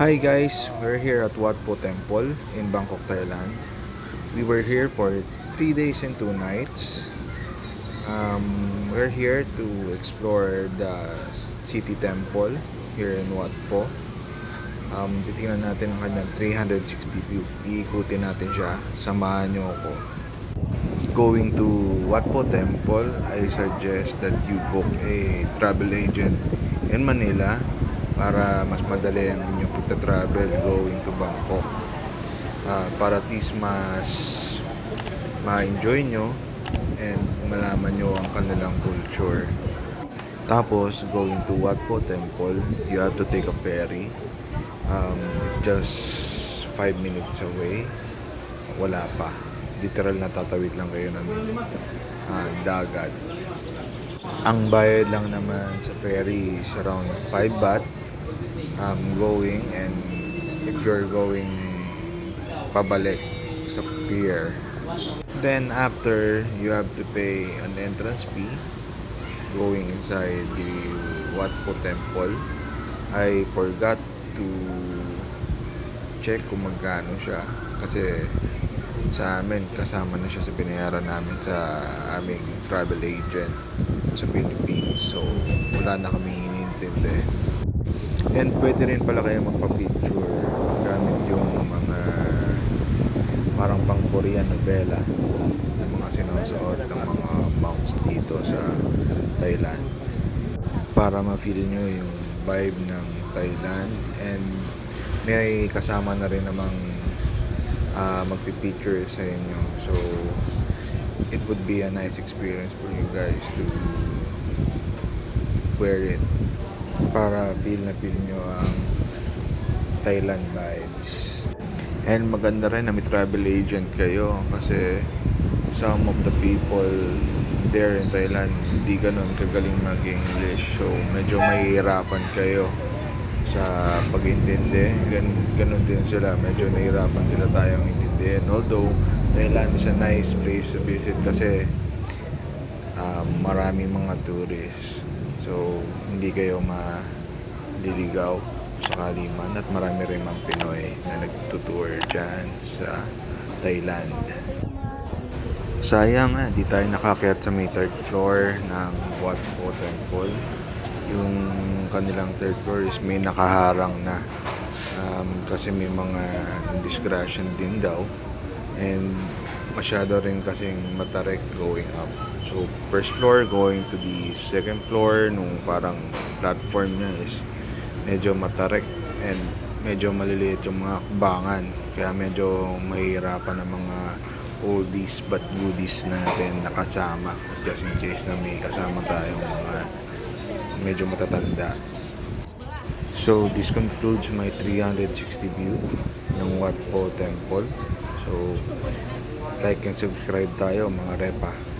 Hi guys, we're here at Wat Po Temple in Bangkok, Thailand. We were here for 3 days and 2 nights. We're here to explore the city temple here in Wat Po. Titingnan natin ang kanyang 360 view. Iikutin natin siya. Samahan nyo ako. Going to Wat Po Temple, I suggest that you book a travel agent in Manila para mas madali ang inyong pagta-travel going to Bangkok. Para at least mas ma-enjoy nyo and malaman nyo ang kanilang culture. Tapos, going to Wat Po Temple, you have to take a ferry. Just 5 minutes away. Wala pa. Literal na tatawid lang kayo ng dagat. Ang bayad lang naman sa ferry is around 5 baht going, and if you're going pabalik sa pier, then after you have to pay an entrance fee going inside the Wat Po Temple. I forgot to check kung magkano siya kasi sa amin kasama na siya sa binayaran namin sa aming travel agent sa Philippines, so wala na kami inintindi. And pwede rin pala kayo magpa-picture gamit yung mga parang pang Korean novela, yung mga sinusuot ng mga monks dito sa Thailand para ma-feel nyo yung vibe ng Thailand. And may kasama na rin namang magpipicture sa inyo, so it would be a nice experience for you guys to wear it para feel nyo ang Thailand vibes. And maganda rin na may travel agent kayo kasi some of the people there in Thailand hindi ganun kagaling mag-English, so medyo mahihirapan kayo sa pag-intindi. Ganun din sila, medyo nahihirapan sila tayong intindihin. Although Thailand is a nice place to visit kasi maraming mga tourists, so hindi kayo maliligaw sakali man, at marami rin mga Pinoy na nagtutour dyan sa Thailand. Sayang di tayo nakakyat sa may third floor ng Wat Po Temple. Yung kanilang third floor is may nakaharang na kasi may mga discretion din daw, and masyado rin kasing matarik going up. So first floor going to the second floor, nung parang platform niya is medyo matarik and medyo maliliit yung mga kubangan, kaya medyo mahihirapan ang mga oldies but goodies natin nakasama, just in case na may kasama tayong mga medyo matatanda. So this concludes my 360 view ng Wat Po Temple. So like and subscribe tayo mga repa.